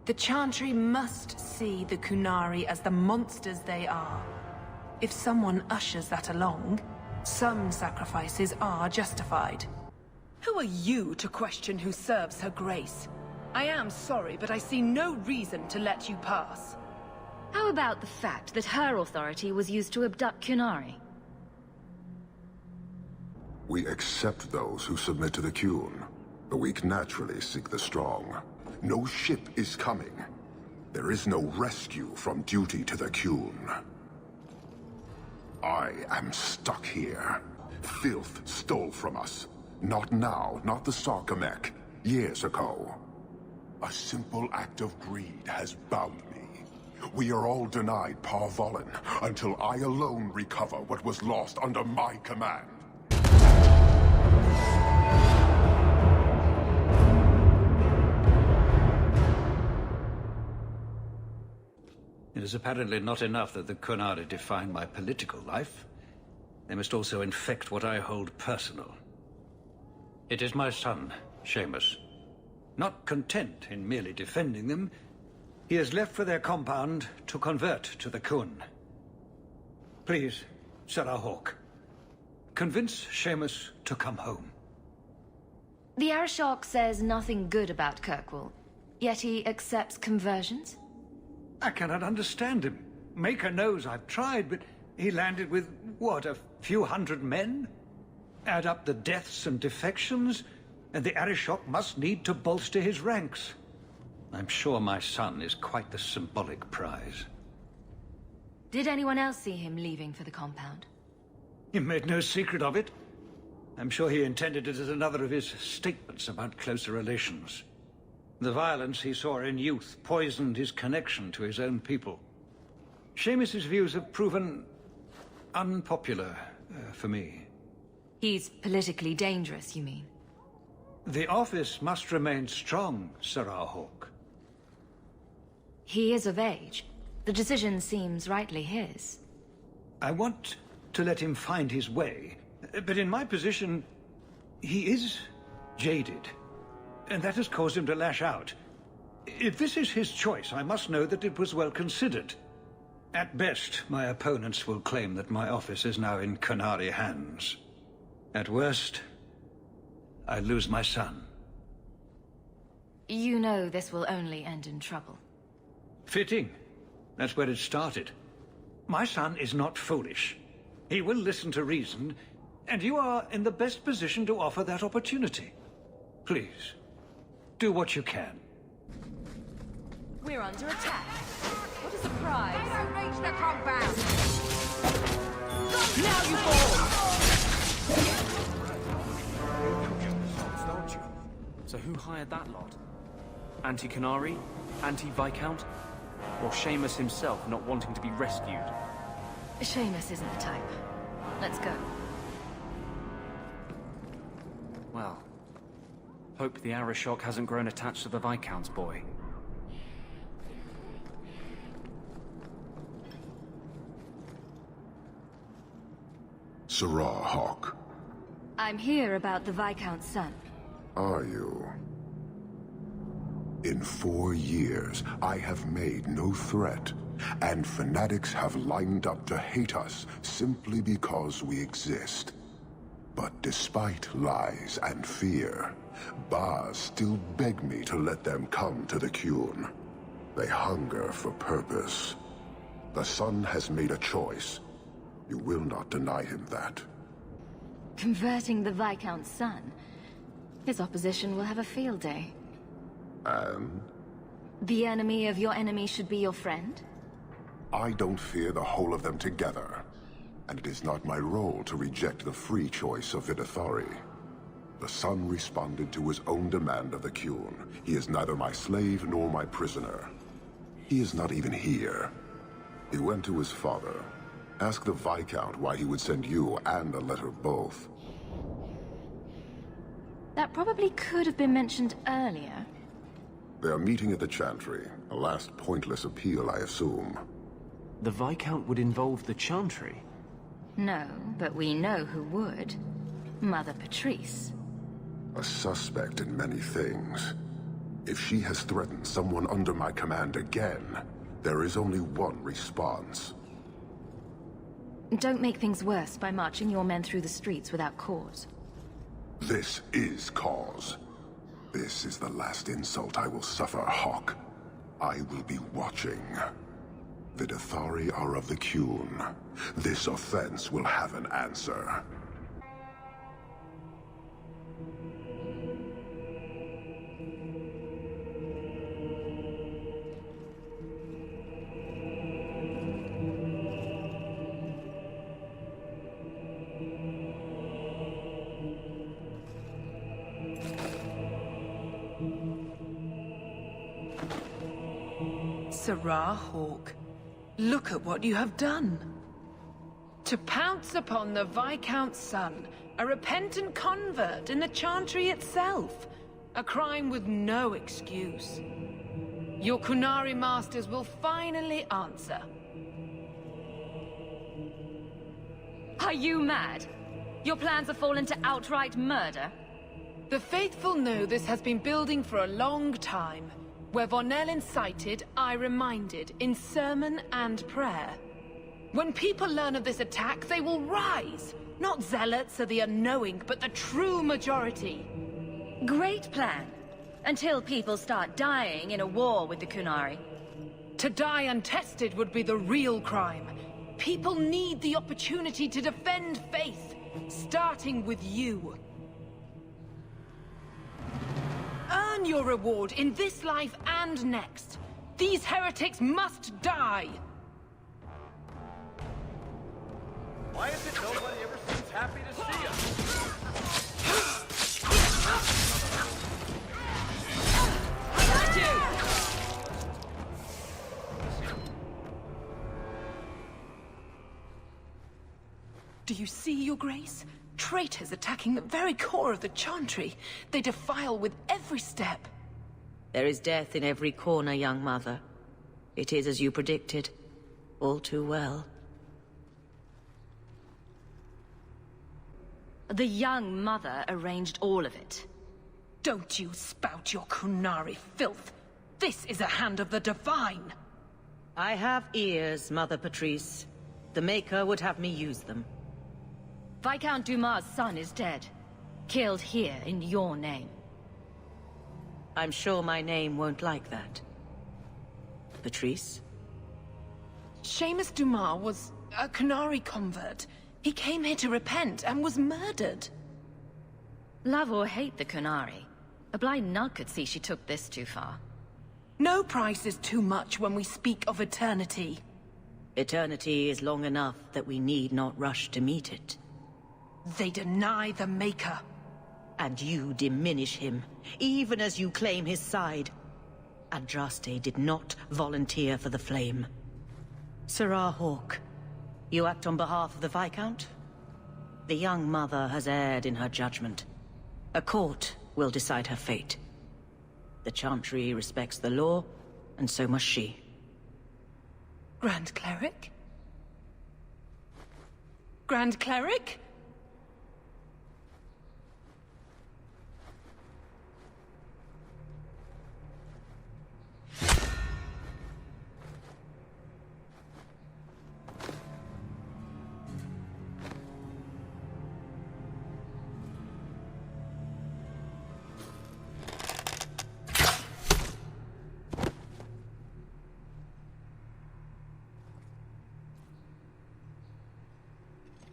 The Chantry must see the Kunari as the monsters they are. If someone ushers that along, some sacrifices are justified. Who are you to question who serves her grace? I am sorry, but I see no reason to let you pass. How about the fact that her authority was used to abduct Kunari? We accept those who submit to the Qun. The weak naturally seek the strong. No ship is coming. There is no rescue from duty to the Qun. I am stuck here. Filth stole from us. Not now, not the Sarkamek. Years ago. A simple act of greed has bound me. We are all denied Parvolin until I alone recover what was lost under my command. It is apparently not enough that the Kunari define my political life. They must also infect what I hold personal. It is my son, Seamus. Not content in merely defending them, he has left for their compound to convert to the Qun. Please, Sarah Hawke, convince Seamus to come home. The Arishok says nothing good about Kirkwall, yet he accepts conversions? I cannot understand him. Maker knows I've tried, but he landed with, what, a few hundred men? Add up the deaths and defections, and the Arishok must need to bolster his ranks. I'm sure my son is quite the symbolic prize. Did anyone else see him leaving for the compound? He made no secret of it. I'm sure he intended it as another of his statements about closer relations. The violence he saw in youth poisoned his connection to his own people. Seamus's views have proven unpopular for me. He's politically dangerous, you mean? The office must remain strong, Sarah Hawke. He is of age. The decision seems rightly his. I want to let him find his way, but in my position, he is jaded, and that has caused him to lash out. If this is his choice, I must know that it was well considered. At best, my opponents will claim that my office is now in Kunari hands. At worst, I lose my son. You know this will only end in trouble. Fitting. That's where it started. My son is not foolish. He will listen to reason, and you are in the best position to offer that opportunity. Please, do what you can. We're under attack. What a surprise! They don't reach the compound! Now you fall! Don't you? So who hired that lot? Anti-Kunari? Anti-Viscount? Or Seamus himself not wanting to be rescued? Seamus isn't the type. Let's go. Well, hope the Arishok hasn't grown attached to the Viscount's boy. Sarah Hawke. I'm here about the Viscount's son. Are you? In 4 years, I have made no threat, and fanatics have lined up to hate us simply because we exist. But despite lies and fear, Baz still beg me to let them come to the Qun. They hunger for purpose. The son has made a choice. You will not deny him that. Converting the Viscount's son? His opposition will have a field day. And? The enemy of your enemy should be your friend? I don't fear the whole of them together. And it is not my role to reject the free choice of Vidathari. The son responded to his own demand of the Qun. He is neither my slave nor my prisoner. He is not even here. He went to his father. Ask the Viscount why he would send you and a letter both. That probably could have been mentioned earlier. They are meeting at the Chantry. A last pointless appeal, I assume. The Viscount would involve the Chantry? No, but we know who would. Mother Patrice. A suspect in many things. If she has threatened someone under my command again, there is only one response. Don't make things worse by marching your men through the streets without cause. This is cause. This is the last insult I will suffer, Hawk. I will be watching. The Dathari are of the Qun. This offense will have an answer. Separar, Hawk. Look at what you have done. To pounce upon the Viscount's son, a repentant convert in the Chantry itself. A crime with no excuse. Your Qunari masters will finally answer. Are you mad? Your plans have fallen to outright murder? The faithful know this has been building for a long time. Where Vonel incited, I reminded, in sermon and prayer. When people learn of this attack, they will rise. Not zealots or the unknowing, but the true majority. Great plan. Until people start dying in a war with the Qunari. To die untested would be the real crime. People need the opportunity to defend faith, starting with you. Earn your reward in this life and next. These heretics must die! Why is it nobody ever seems happy to see us? Do you see, Your Grace? Traitors attacking the very core of the Chantry. They defile with every step. There is death in every corner, young mother. It is as you predicted. All too well. The young mother arranged all of it. Don't you spout your Qunari filth. This is a hand of the divine. I have ears, Mother Patrice. The Maker would have me use them. Viscount Dumas' son is dead. Killed here in your name. I'm sure my name won't like that. Patrice? Seamus Dumas was a Qunari convert. He came here to repent and was murdered. Love or hate the Qunari, a blind nut could see she took this too far. No price is too much when we speak of eternity. Eternity is long enough that we need not rush to meet it. They deny the Maker. And you diminish him, even as you claim his side. Andraste did not volunteer for the flame. Separar Hawk, you act on behalf of the Viscount? The young mother has erred in her judgment. A court will decide her fate. The Chantry respects the law, and so must she. Grand Cleric? Grand Cleric?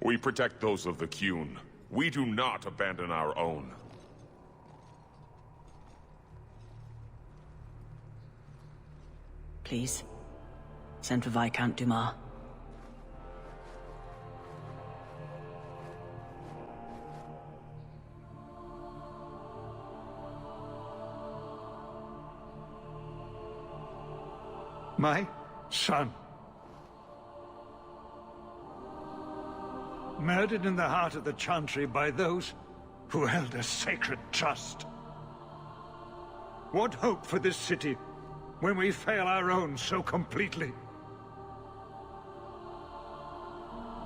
We protect those of the Qun. We do not abandon our own. Please, send for Viscount Dumas. My son. Murdered in the heart of the Chantry by those who held a sacred trust. What hope for this city when we fail our own so completely?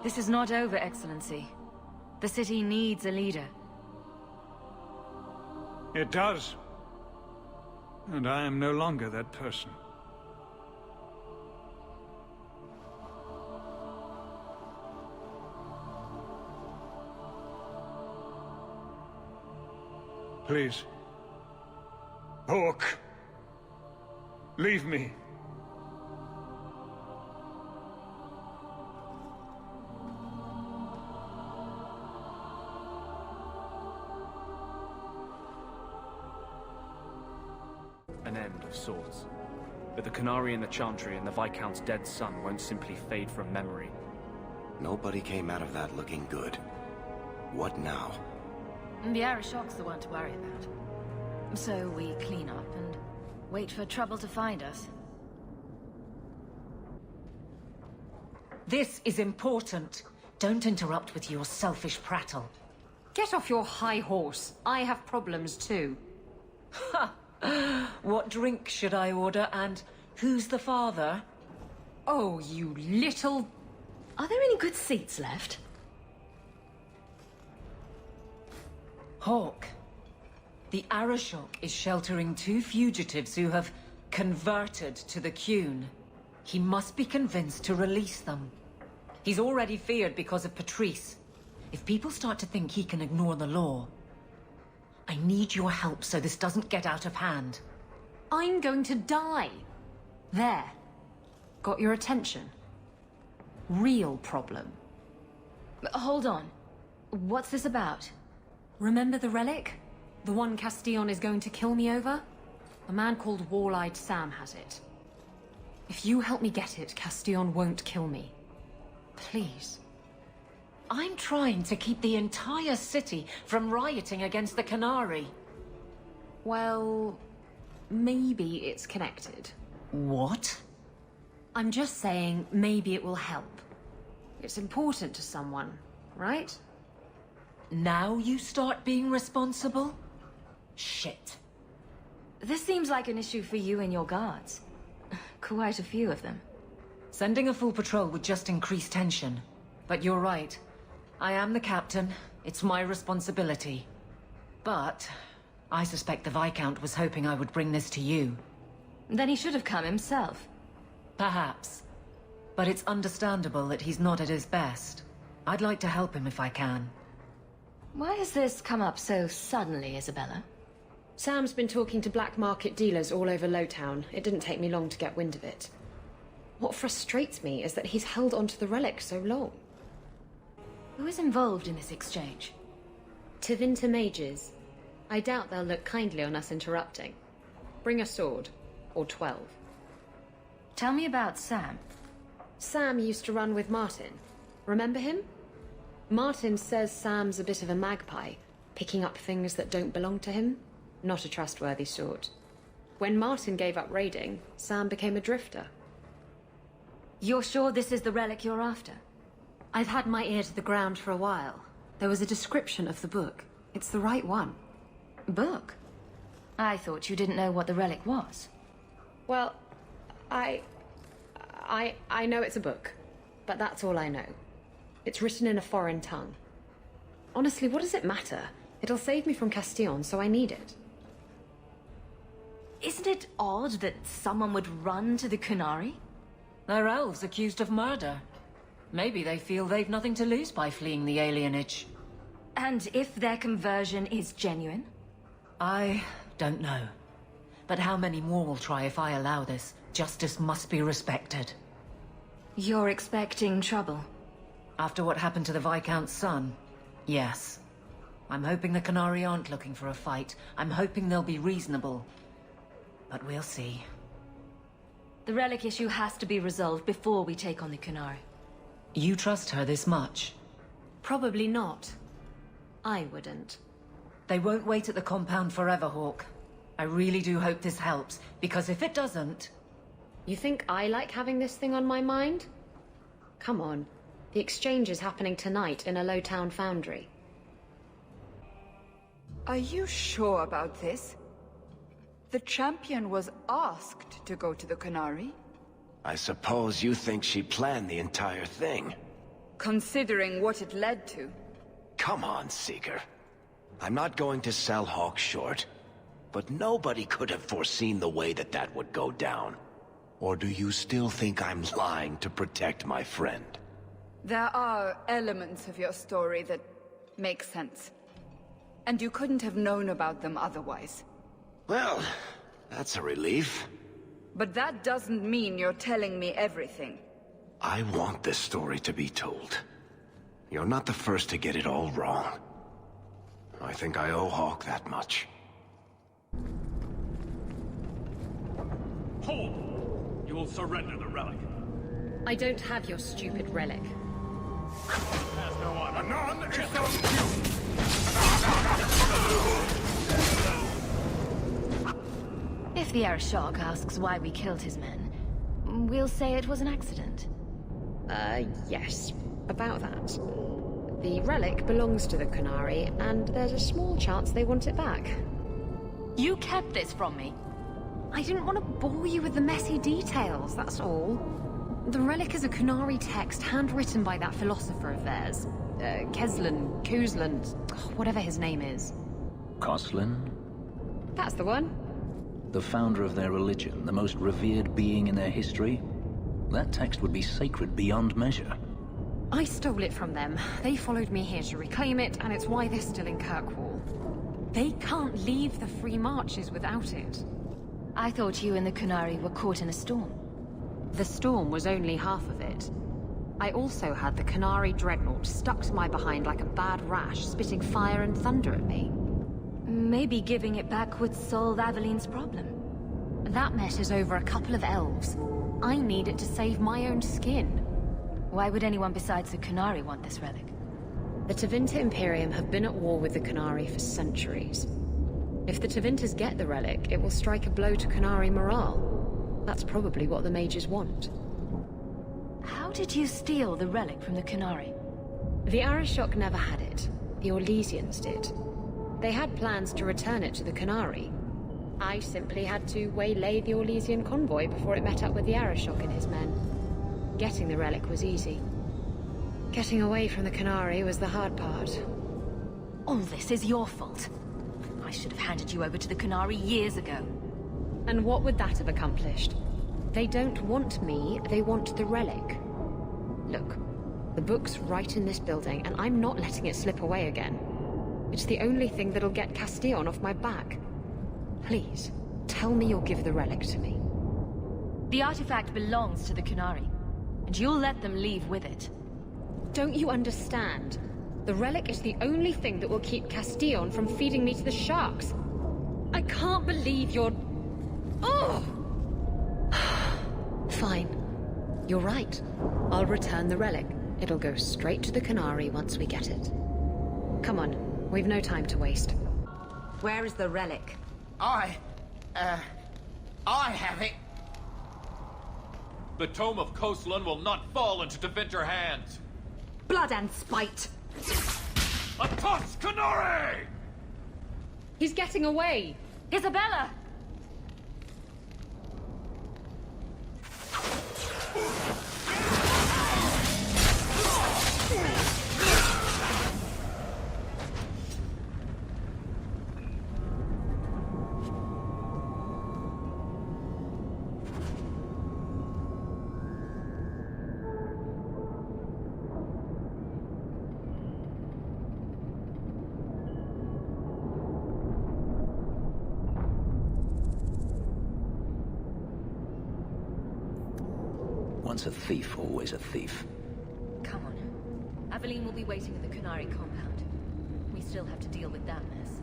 This is not over, Excellency. The city needs a leader. It does. And I am no longer that person. Please. Hawk. Leave me. An end of sorts. But the Canary and the Chantry and the Viscount's dead son won't simply fade from memory. Nobody came out of that looking good. What now? The Arishok's the one to worry about. So we clean up and wait for trouble to find us. This is important. Don't interrupt with your selfish prattle. Get off your high horse. I have problems too. Ha! What drink should I order, and who's the father? Oh, you little... Are there any good seats left? Hawk. The Arishok is sheltering 2 fugitives who have converted to the Qun. He must be convinced to release them. He's already feared because of Patrice. If people start to think he can ignore the law, I need your help so this doesn't get out of hand. I'm going to die. There. Got your attention? Real problem. Hold on. What's this about? Remember the relic? The one Castillon is going to kill me over? A man called Wall-Eyed Sam has it. If you help me get it, Castillon won't kill me. Please. I'm trying to keep the entire city from rioting against the Canary. Well, maybe it's connected. What? I'm just saying maybe it will help. It's important to someone, right? Now you start being responsible? Shit. This seems like an issue for you and your guards. Quite a few of them. Sending a full patrol would just increase tension. But you're right. I am the captain. It's my responsibility. But I suspect the Viscount was hoping I would bring this to you. Then he should have come himself. Perhaps. But it's understandable that he's not at his best. I'd like to help him if I can. Why has this come up so suddenly, Isabella? Sam's been talking to black market dealers all over Lowtown. It didn't take me long to get wind of it. What frustrates me is that he's held onto the relic so long. Who is involved in this exchange? Tevinter mages. I doubt they'll look kindly on us interrupting. Bring a sword. Or 12. Tell me about Sam. Sam used to run with Martin. Remember him? Martin says Sam's a bit of a magpie, picking up things that don't belong to him. Not a trustworthy sort. When Martin gave up raiding, Sam became a drifter. You're sure this is the relic you're after? I've had my ear to the ground for a while. There was a description of the book. It's the right one. Book? I thought you didn't know what the relic was. Well, I know it's a book, but that's all I know. It's written in a foreign tongue. Honestly, what does it matter? It'll save me from Castillon, so I need it. Isn't it odd that someone would run to the Canary? They're elves accused of murder. Maybe they feel they've nothing to lose by fleeing the alienage. And if their conversion is genuine? I don't know. But how many more will try if I allow this? Justice must be respected. You're expecting trouble? After what happened to the Viscount's son, yes. I'm hoping the Canary aren't looking for a fight. I'm hoping they'll be reasonable. But we'll see. The relic issue has to be resolved before we take on the Canary. You trust her this much? Probably not. I wouldn't. They won't wait at the compound forever, Hawk. I really do hope this helps, because if it doesn't... You think I like having this thing on my mind? Come on. The exchange is happening tonight in a Lowtown foundry. Are you sure about this? The champion was asked to go to the Canary. I suppose you think she planned the entire thing. Considering what it led to. Come on, Seeker. I'm not going to sell Hawk short. but nobody could have foreseen the way that would go down. Or do you still think I'm lying to protect my friend? There are elements of your story that make sense. And you couldn't have known about them otherwise. Well, that's a relief. But that doesn't mean you're telling me everything. I want this story to be told. You're not the first to get it all wrong. I think I owe Hawk that much. Hold! You will surrender the relic. I don't have your stupid relic. There's no one. Anon is no If the Arashok asks why we killed his men, we'll say it was an accident. Yes. About that. The relic belongs to the Kunari, and there's a small chance they want it back. You kept this from me. I didn't want to bore you with the messy details, that's all. The relic is a Kunari text handwritten by that philosopher of theirs. Kuzlan, whatever his name is. Koslin? That's the one. The founder of their religion, the most revered being in their history? That text would be sacred beyond measure. I stole it from them. They followed me here to reclaim it, and it's why they're still in Kirkwall. They can't leave the Free Marches without it. I thought you and the Kunari were caught in a storm. The storm was only half of it. I also had the Kunari dreadnought stuck to my behind like a bad rash, spitting fire and thunder at me. Maybe giving it back would solve Aveline's problem. That matters over a couple of elves. I need it to save my own skin. Why would anyone besides the Kunari want this relic? The Tevinter Imperium have been at war with the Kunari for centuries. If the Tevinters get the relic, it will strike a blow to Kunari morale. That's probably what the mages want. How did you steal the relic from the Kunari? The Arashok never had it. The Orlesians did. They had plans to return it to the Kunari. I simply had to waylay the Orlesian convoy before it met up with the Arashok and his men. Getting the relic was easy. Getting away from the Kunari was the hard part. All this is your fault. I should have handed you over to the Kunari years ago. And what would that have accomplished? They don't want me, they want the relic. Look, the book's right in this building, and I'm not letting it slip away again. It's the only thing that'll get Castillon off my back. Please, tell me you'll give the relic to me. The artifact belongs to the Kunari, and you'll let them leave with it. Don't you understand? The relic is the only thing that will keep Castillon from feeding me to the sharks. I can't believe you're... Oh! Fine. You're right. I'll return the relic. It'll go straight to the Kunari once we get it. Come on, we've no time to waste. Where is the relic? I have it. The Tome of Koslan will not fall into Tevinter hands. Blood and spite! A toss, Kunari! He's getting away! Isabella! Once a thief, always a thief. Come on. Aveline will be waiting at the Kunari compound. We still have to deal with that mess.